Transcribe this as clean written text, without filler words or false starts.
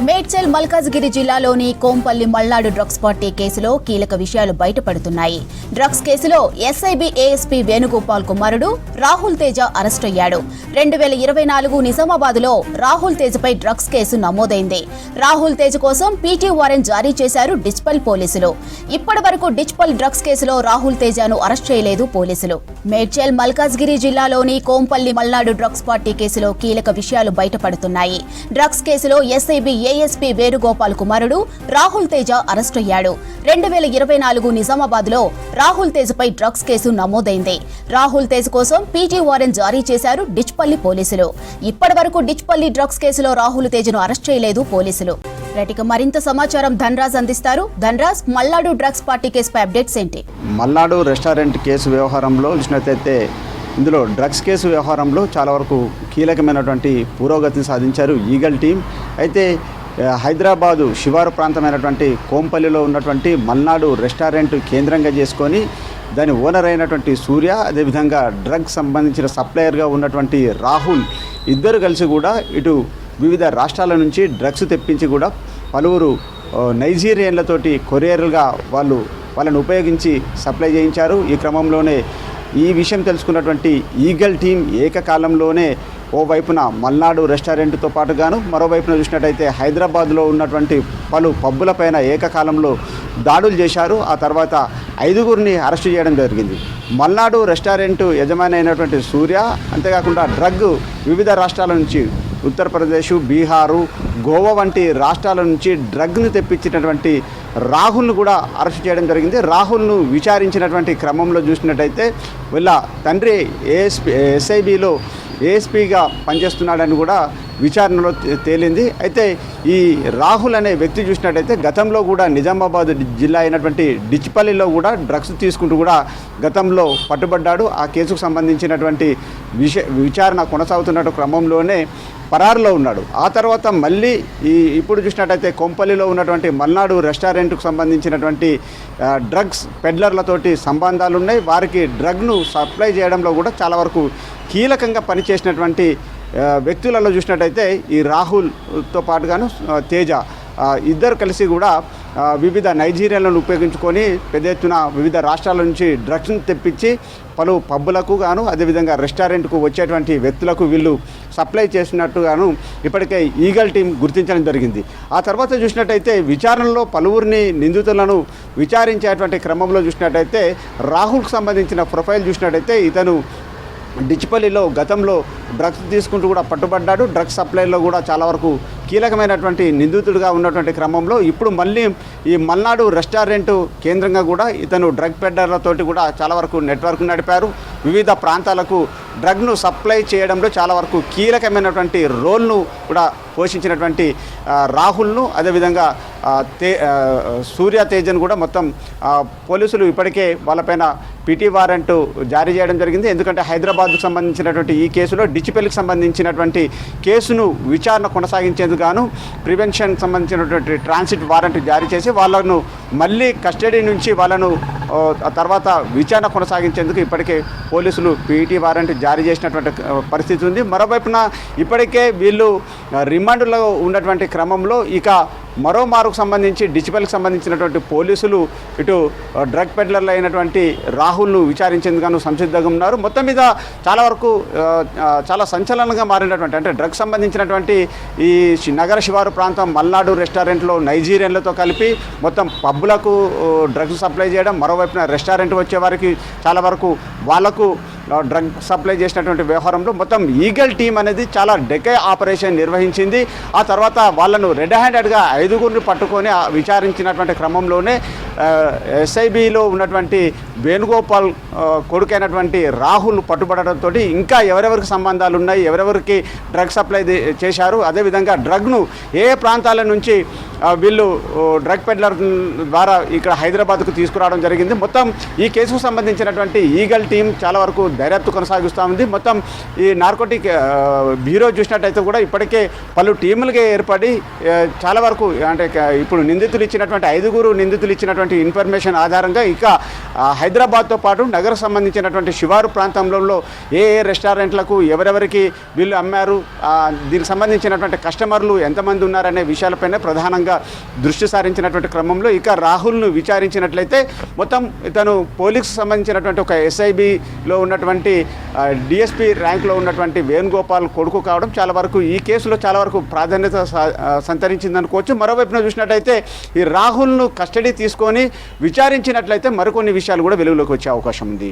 మేడ్చల్ మల్కాజ్గిరి జిల్లాలోని Kompally Malnadu drugs party కేసులో కీలక విషయాలు బయటపడుతున్నాయి. డ్రగ్స్ కేసులో ఎస్ఐబి ఏఎస్పీ వేణుగోపాల్ కుమారుడు రాహుల్ తేజ అరెస్ట్ అయ్యాడు. 2024 నిజామాబాద్లో రాహుల్ తేజపై డ్రగ్స్ కేసు నమోదైంది. రాహుల్ తేజ కోసం పీటీ వారెంట్ జారీ చేశారు డిచ్పల్ పోలీసులు. ఇప్పటి వరకు డిచ్పల్ డ్రగ్స్ కేసులో రాహుల్ తేజను అరెస్ట్ చేయలేదు పోలీసులు. మేడ్చల్ మల్కాజ్గిరి జిల్లాలోని కోంపల్లి మల్నాడు డ్రగ్స్ పార్టీ కేసులో కీలక విషయాలు బయటపడుతున్నాయి. డ్రగ్స్ కేసులో ఎస్ఐబి ఏఎస్పీ వేణుగోపాల్ కుమారుడు రాహుల్ తేజ అరెస్ట్ అయ్యాడు. 2024 నిజామాబాద్లో రాహుల్ తేజపై డ్రగ్స్ కేసు నమోదైంది. రాహుల్ తేజ్ కోసం పీటీ వారెంట్ జారీ చేశారు డిచ్పల్లి పోలీసులు. ఇప్పటి వరకు డిచ్పల్లి డ్రగ్స్ కేసులో రాహుల్ తేజ్ను అరెస్ట్ చేయలేదు పోలీసులు. రైట్గా మరింత సమాచారం ధనరాజ్ అందిస్తారు. ధనరాజ్, మల్నాడు డ్రగ్స్ పార్టీ కేసుపై అప్డేట్స్ ఏంటి? మల్నాడు రెస్టారెంట్ కేసు వ్యవహారంలో చూసినట్లయితే ఇందులో డ్రగ్స్ కేసు వ్యవహారంలో చాలా వరకు కీలకమైనటువంటి పురోగతిని సాధించారు ఈగల్ టీం. అయితే హైదరాబాదు శివారు ప్రాంతమైనటువంటి కోంపల్లిలో ఉన్నటువంటి మల్నాడు రెస్టారెంట్ కేంద్రంగా చేసుకొని దాని ఓనర్ అయినటువంటి సూర్య, అదేవిధంగా డ్రగ్స్ సంబంధించిన సప్లయర్గా ఉన్నటువంటి రాహుల్ ఇద్దరు కలిసి కూడా ఇటు వివిధ రాష్ట్రాల నుంచి డ్రగ్స్ తెప్పించి కూడా పలువురు నైజీరియన్లతోటి కొరియర్లుగా వాళ్ళని ఉపయోగించి సప్లై చేయించారు. ఈ క్రమంలోనే ఈ విషయం తెలుసుకున్నటువంటి ఈగల్ టీం ఏకకాలంలోనే ఓవైపున మల్నాడు రెస్టారెంట్తో పాటుగాను మరోవైపున చూసినట్టయితే హైదరాబాద్లో ఉన్నటువంటి పలు పబ్బులపైన ఏకకాలంలో దాడులు చేశారు. ఆ తర్వాత 5గురిని అరెస్టు చేయడం జరిగింది. మల్నాడు రెస్టారెంట్ యజమాని అయినటువంటి సూర్య, అంతేకాకుండా డ్రగ్ వివిధ రాష్ట్రాల నుంచి ఉత్తరప్రదేశ్, బీహారు, గోవా వంటి రాష్ట్రాల నుంచి డ్రగ్ను తెప్పించినటువంటి రాహుల్ను కూడా అరెస్ట్ చేయడం జరిగింది. రాహుల్ను విచారించినటువంటి క్రమంలో చూసినట్టయితే వీళ్ళ తండ్రి ఎస్ఐబిలో ఏఎస్పీగా పనిచేస్తున్నాడని కూడా విచారణలో తేలింది. అయితే ఈ రాహుల్ అనే వ్యక్తి చూసినట్టయితే గతంలో కూడా నిజామాబాద్ జిల్లా అయినటువంటి డిచ్పల్లిలో కూడా డ్రగ్స్ తీసుకుంటూ కూడా గతంలో పట్టుబడ్డాడు. ఆ కేసుకు సంబంధించినటువంటి విచారణ కొనసాగుతున్న క్రమంలోనే పరారులో ఉన్నాడు. ఆ తర్వాత మళ్ళీ ఇప్పుడు చూసినట్టయితే కొంపల్లిలో ఉన్నటువంటి మల్నాడు రెస్టారెంట్కు సంబంధించినటువంటి డ్రగ్స్ పెడ్లర్లతోటి సంబంధాలు ఉన్నాయి. వారికి డ్రగ్ను సప్లై చేయడంలో కూడా చాలా వరకు కీలకంగా పనిచేసినటువంటి వ్యక్తులలో చూసినట్టయితే ఈ రాహుల్తో పాటుగాను తేజ ఇద్దరు కలిసి కూడా వివిధ నైజీరియన్లను ఉపయోగించుకొని పెద్ద ఎత్తున వివిధ రాష్ట్రాల నుంచి డ్రగ్స్ను తెప్పించి పలు పబ్బులకు గాను అదేవిధంగా రెస్టారెంట్కు వచ్చేటువంటి వ్యక్తులకు వీళ్ళు సప్లై చేసినట్టుగాను ఇప్పటికే ఈగల్ టీం గుర్తించడం జరిగింది. ఆ తర్వాత చూసినట్టయితే విచారణలో పలువురిని నిందితులను విచారించేటువంటి క్రమంలో చూసినట్టయితే రాహుల్కు సంబంధించిన ప్రొఫైల్ చూసినట్టయితే ఇతను డిచ్పల్లిలో గతంలో డ్రగ్స్ తీసుకుంటూ కూడా పట్టుబడ్డాడు. డ్రగ్స్ సప్లైలో కూడా చాలా వరకు కీలకమైనటువంటి నిందితుడిగా ఉన్నటువంటి క్రమంలో ఇప్పుడు మళ్ళీ ఈ మల్నాడు రెస్టారెంట్ కేంద్రంగా కూడా ఇతను డ్రగ్ పెడ్లర్లతోటి కూడా చాలా వరకు నెట్వర్క్ నడిపారు. వివిధ ప్రాంతాలకు డ్రగ్ను సప్లై చేయడంలో చాలా వరకు కీలకమైనటువంటి రోల్ను కూడా పోషించినటువంటి రాహుల్ను అదేవిధంగా సూర్య తేజను కూడా మొత్తం పోలీసులు ఇప్పటికే వాళ్ళపైన పీటీ వారెంట్ జారీ చేయడం జరిగింది. ఎందుకంటే హైదరాబాద్కు సంబంధించినటువంటి ఈ కేసులో డిచ్పల్లికి సంబంధించినటువంటి కేసును విచారణ కొనసాగించేందుకు గాను ప్రివెన్షన్ సంబంధించినటువంటి ట్రాన్సిట్ వారెంట్ జారీ చేసి వాళ్ళను మళ్ళీ కస్టడీ నుంచి వాళ్ళను తర్వాత విచారణ కొనసాగించేందుకు ఇప్పటికే పోలీసులు పీటీ వారెంట్ జారీ చేసినటువంటి పరిస్థితి ఉంది. మరోవైపున ఇప్పటికే వీళ్ళు రిమాండ్లో ఉన్నటువంటి క్రమంలో ఇక మరోమారుకు సంబంధించి డిచ్పల్కి సంబంధించినటువంటి పోలీసులు ఇటు డ్రగ్ పెడ్లర్లు అయినటువంటి రాహుల్ను విచారించేందుకు సంసిద్ధంగా ఉన్నారు. మొత్తం మీద చాలా వరకు చాలా సంచలనంగా మారినటువంటి అంటే డ్రగ్స్ సంబంధించినటువంటి ఈ నగర శివారు ప్రాంతం మల్నాడు రెస్టారెంట్లో నైజీరియన్లతో కలిపి మొత్తం పబ్బులకు డ్రగ్స్ సప్లై చేయడం, మరోవైపున రెస్టారెంట్ వచ్చే వారికి చాలా వరకు వాళ్లకు డ్రగ్ సప్లై చేసినటువంటి వ్యవహారంలో మొత్తం ఈగల్ టీం అనేది చాలా డెకే ఆపరేషన్ నిర్వహించింది. ఆ తర్వాత వాళ్ళను రెడ్ హ్యాండెడ్గా 5గురిని పట్టుకొని విచారించినటువంటి క్రమంలోనే ఎస్ఐబిలో ఉన్నటువంటి వేణుగోపాల్ కొడుకైనటువంటి రాహుల్ పట్టుబడడంతో ఇంకా ఎవరెవరికి సంబంధాలు ఉన్నాయి, ఎవరెవరికి డ్రగ్ సప్లై చేశారు, అదేవిధంగా డ్రగ్ను ఏ ప్రాంతాల నుంచి వీళ్ళు డ్రగ్ పెడ్లర్ ద్వారా ఇక్కడ హైదరాబాద్కు తీసుకురావడం జరిగింది. మొత్తం ఈ కేసుకు సంబంధించినటువంటి ఈగల్ టీం చాలా వరకు దర్యాప్తు కొనసాగిస్తూ ఉంది. మొత్తం ఈ నార్కోటిక్ బ్యూరో చూసినట్టయితే కూడా ఇప్పటికే పలు టీములుగా ఏర్పడి చాలా వరకు అంటే ఇప్పుడు నిందితులు ఇచ్చినటువంటి 5 నిందితులు ఇచ్చినటువంటి ఇన్ఫర్మేషన్ ఆధారంగా ఇక హైదరాబాద్తో పాటు నగర సంబంధించినటువంటి శివారు ప్రాంతంలో ఏ రెస్టారెంట్లకు ఎవరెవరికి వీళ్ళు అమ్మారు, దీనికి సంబంధించినటువంటి కస్టమర్లు ఎంతమంది ఉన్నారనే విషయాలపైన ప్రధానంగా దృష్టి సారించినటువంటి క్రమంలో ఇక రాహుల్ను విచారించినట్లయితే మొత్తం ఇతను పోలీసుకు సంబంధించినటువంటి ఒక ఎస్ఐబిలో ఉన్నటువంటి డిఎస్పీ ర్యాంక్లో ఉన్నటువంటి వేణుగోపాల్ కొడుకు కావడం చాలా వరకు ఈ కేసులో చాలా వరకు ప్రాధాన్యత సంతరించిందనుకోవచ్చు. మరోవైపున చూసినట్టయితే ఈ రాహుల్ను కస్టడీ తీసుకొని విచారించినట్లయితే మరికొన్ని విషయాలు కూడా వెలుగులోకి వచ్చే అవకాశం ఉంది.